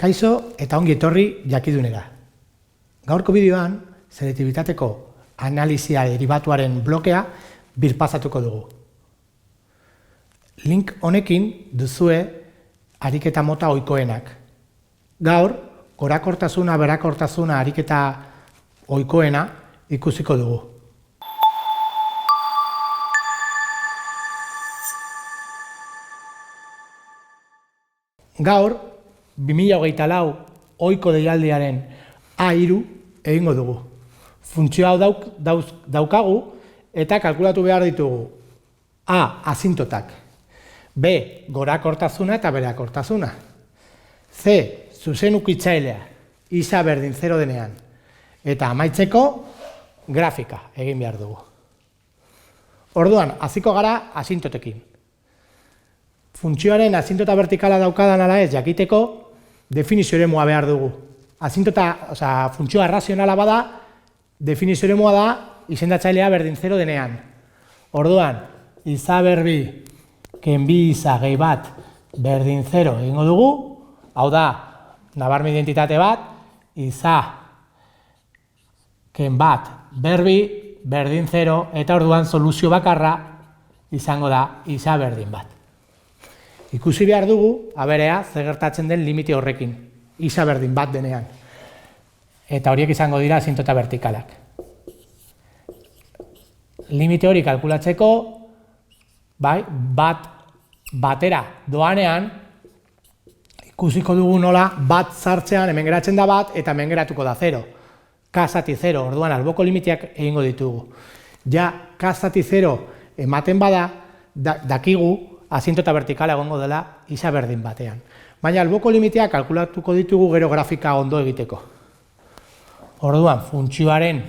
Kaixo eta ongi etorri jakidunera. Gaurko bideoan, selektibitateko analisia deribatuaren blokea birpasatuko dugu. Link honekin duzue ariketa mota ohikoenak. Gaur, gorakortasuna, berakortasuna ariketa ohikoena ikusiko dugu. Gaur, 2024 ohiko deialdiaren A3 egingo dugu. Funtzio hau daukagu eta kalkulatu behar ditugu A. Asintotak, B. Gorakortasuna eta berakortasuna, C. Zuzenukitzailea, isa berdin 0 denean, eta amaitzeko grafika egin behar dugu. Orduan, hasiko gara asintotekin. Funtzioaren asintota vertikala daukadan ala ez jakiteko definizio eremua behar dugu. Funtzioa arrazionala bada, definizio eremua da izendatzailea berdin 0 denean. Orduan, iza berbi, kenbi iza gehi bat berdin 0 egingo dugu, hau da, nabarmen identitate bat, iza ken bat berbi berdin 0, eta orduan soluzio bakarra izango da iza berdin bat. Ikusi behar dugu, aberea, zer gertatzen den limite horrekin, isa berdin bat denean. Eta horiek izango dira asintota vertikalak. Limite hori kalkulatzeko, batera doanean, ikusiko dugu nola bat sartzean hemen geratzen da bat eta hemen geratuko da 0. K zati 0, orduan alboko limiteak egingo ditugu. Ja, K zati 0 ematen bada, dakigu, asintota vertikala egongo dela isa berdin batean. Baina alboko limiteak kalkulatuko ditugu gero grafika ondo egiteko. Orduan, funtzioaren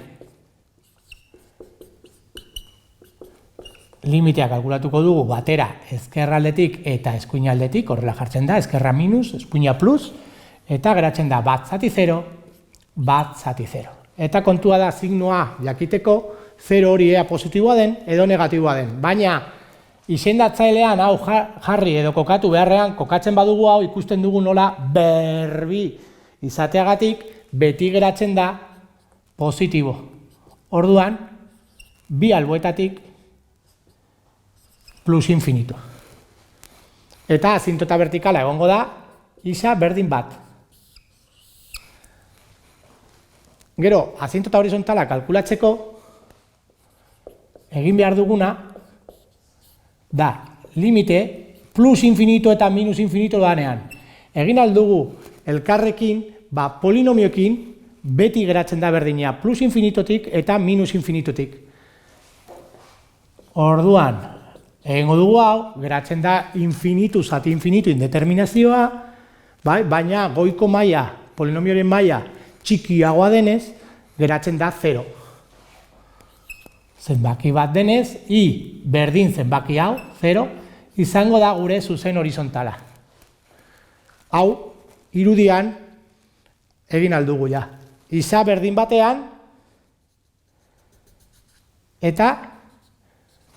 limitea kalkulatuko dugu batera ezkerraldetik eta eskuinaldetik, horrela jartzen da, ezkerra minus, eskuina plus, eta geratzen da bat zati 0, bat zati 0. Eta kontua da signoa jakiteko 0 hori ea positiboa den edo negatiboa den. Baina izendatzailean hau jarri edo kokatu beharrean, kokatzen badugu hau ikusten dugu nola berbi izateagatik beti geratzen da positibo. Orduan, bi alboetatik plus infinito. Eta asintota vertikala egongo da isa berdin bat. Gero, asintota horizontala kalkulatzeko egin behar duguna da, limite, plus infinito eta minus infinito danean. Egin aldugu elkarrekin, polinomioekin, beti geratzen da berdina plus infinitotik eta minus infinitotik. Orduan, egingo dugu hau, geratzen da infinitu zati infinitu indeterminazioa, baina goiko maila, polinomioaren maila txikiagoa denez, geratzen da 0. Zenbaki bat denez, i berdin zenbaki hau, 0, izango da gure zuzen horizontala. Hau, irudian, egin aldugu ja. Isa berdin batean, eta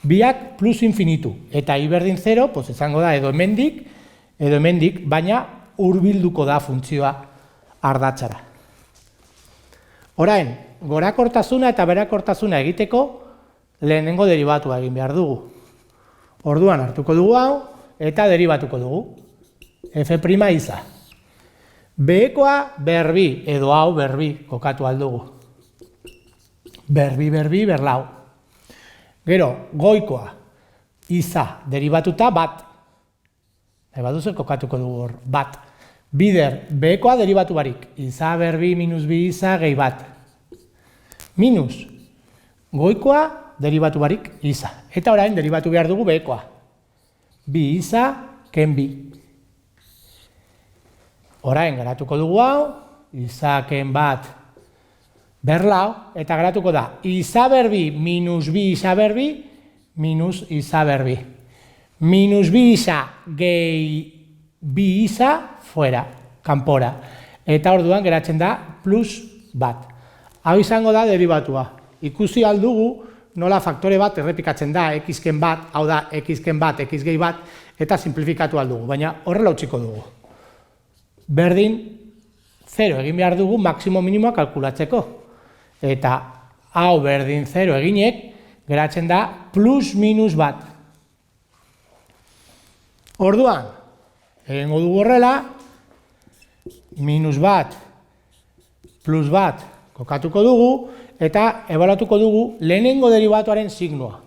biak plus infinitu. Eta i berdin 0, izango da edo hemendik, baina hurbilduko da funtzioa ardatzara. Orain, gorakortasuna eta berakortasuna egiteko, lehenengo deribatua egin behar dugu. Orduan hartuko dugu hau, eta deribatuko dugu. F' iza. B-ekoa berbi, edo hau berbi kokatu aldugu. Berbi, berlau. Gero, goikoa, iza deribatuta bat. Baduzu kokatuko dugu hor, bat. Bider, B-ekoa deribatu barik. Iza berbi minus bi iza gehi bat. Minus, goikoa deribatu barik iza. Eta orain deribatu behar dugu B-ekoa. Bi iza, ken bi. Orain geratuko dugu hau, iza ken bat berlau, eta geratuko da iza berbi minus bi iza berbi, minus iza berbi. Minus bi iza gehi bi iza, fuera, kanpora. Eta orduan geratzen da plus bat. Hau izango da deribatua. Ikusi aldugu nola faktore bat errepikatzen da, x-ken bat, hau da x-ken bat, x gehi bat, eta simplifikatu aldugu, baina horrela utziko dugu. Berdin 0 egin behar dugu maksimo minimoa kalkulatzeko. Eta hau berdin 0 eginek, geratzen da plus minus bat. Orduan, egingo dugu horrela, minus bat, plus bat kokatuko dugu, eta ebaluatuko dugu lehenengo derivatuaren signua.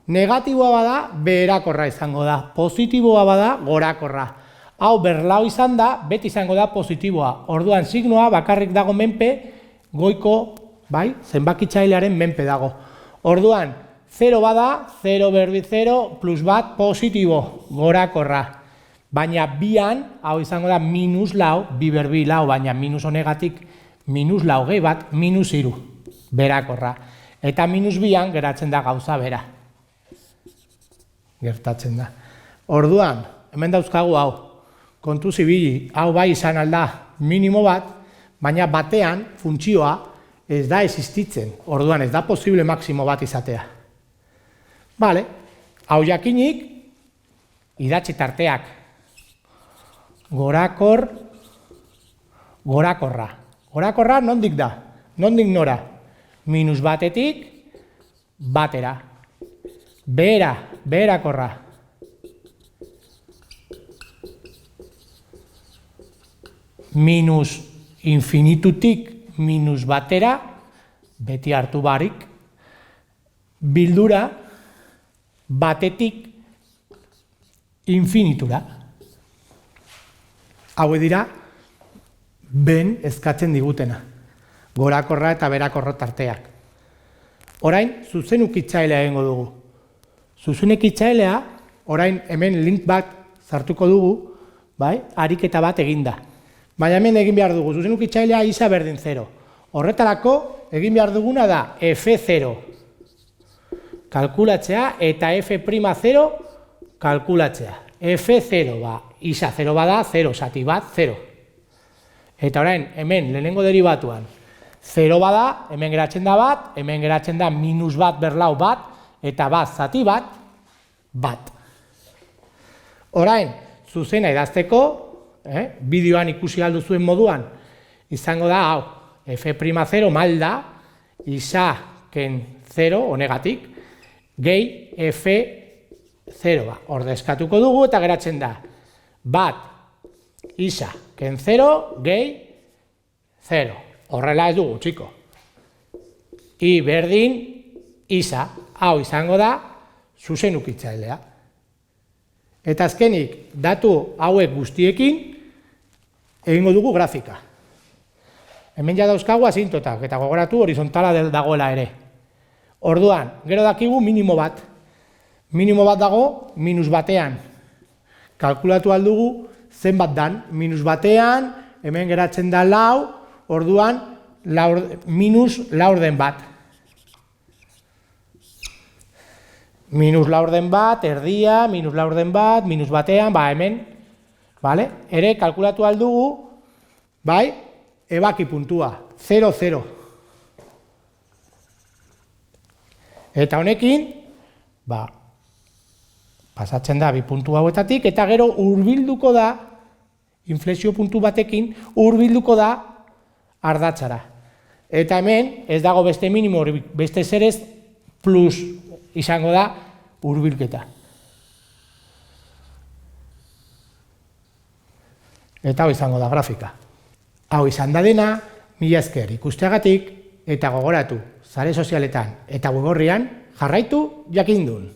Negatiboa bada, beherakorra izango da. Positiboa bada, gorakorra. Hau berlau izan da, beti izango da positiboa. Orduan, signua bakarrik dago menpe, goiko, zenbakitzailearen menpe dago. Orduan, 0 bada, 0 berdi 0, plus bat, positibo, gorakorra. Baina bian, hau izango da minus lau, bi berbi lau, baina minus honegatik, minus lau gehi bat, minus iru, berakorra. Eta minus bian geratzen da gauza bera. Gertatzen da. Orduan, hemen dauzkagu hau, kontu zibili, hau bai izan alda minimo bat, baina batean funtzioa ez da existitzen. Orduan, ez da posible maksimo bat izatea. Bale, hau jakinik, idatzi tarteak. Gorakor, gorakorra. Gorakorra nondik da? Nondik nora? Minus batetik, batera. Behera, beherakorra. Minus infinitutik, minus batera, beti hartu barik. Bildura, batetik, infinitura. Hau dira, ben eskatzen digutena. Gorakorra eta berakorra tarteak. Orain, zuzenukitzailea egingo dugu. Zuzenukitzailea, orain hemen link bat sartuko dugu, ariketa bat eginda. Baina hemen egin behar dugu, zuzenukitzailea isa berdin 0. Horretarako, egin behar duguna da F0 kalkulatzea eta F'0 kalkulatzea. F0 isa 0 bada, 0 zati bat, 0. Eta orain, hemen lehenengo derivatuan, 0 bada, hemen geratzen da bat, hemen geratzen da minus bat berlau bat, eta bat zati bat, bat. Orain, zuzena idazteko, bideoan ikusi alduzuen moduan, izango da, hau, F'0 malda, isa ken 0, honegatik, gehi F0, ordezkatuko dugu eta geratzen da, bat, isa ken 0, gehi 0. Horrela ez dugu, txiko. I berdin, isa, hau izango da, zuzenukitzailea. Eta azkenik, datu hauek guztiekin, egingo dugu grafika. Hemen ja dauzkagu asintotak, eta gogoratu horizontala dagoela ere. Orduan, gero dakigu minimo bat. Minimo bat dago, minus batean. Kalkulatu aldugu, zenbat dan, minus batean, hemen geratzen da lau, orduan, minus laurden bat. Minus laurden bat, erdia, minus laurden bat, minus batean, hemen, ere kalkulatu aldugu, ebaki puntua, 0, 0. Eta honekin, pasatzen da bi puntu hauetatik, eta gero hurbilduko da, inflexio puntu batekin, hurbilduko da ardatzara. Eta hemen, ez dago beste minimo, beste zerez, plus izango da hurbilketa. Eta hau izango da grafika. Hau izan da dena, mila esker ikusteagatik, eta gogoratu, sare sozialetan eta web orrian jarraitu jakindun.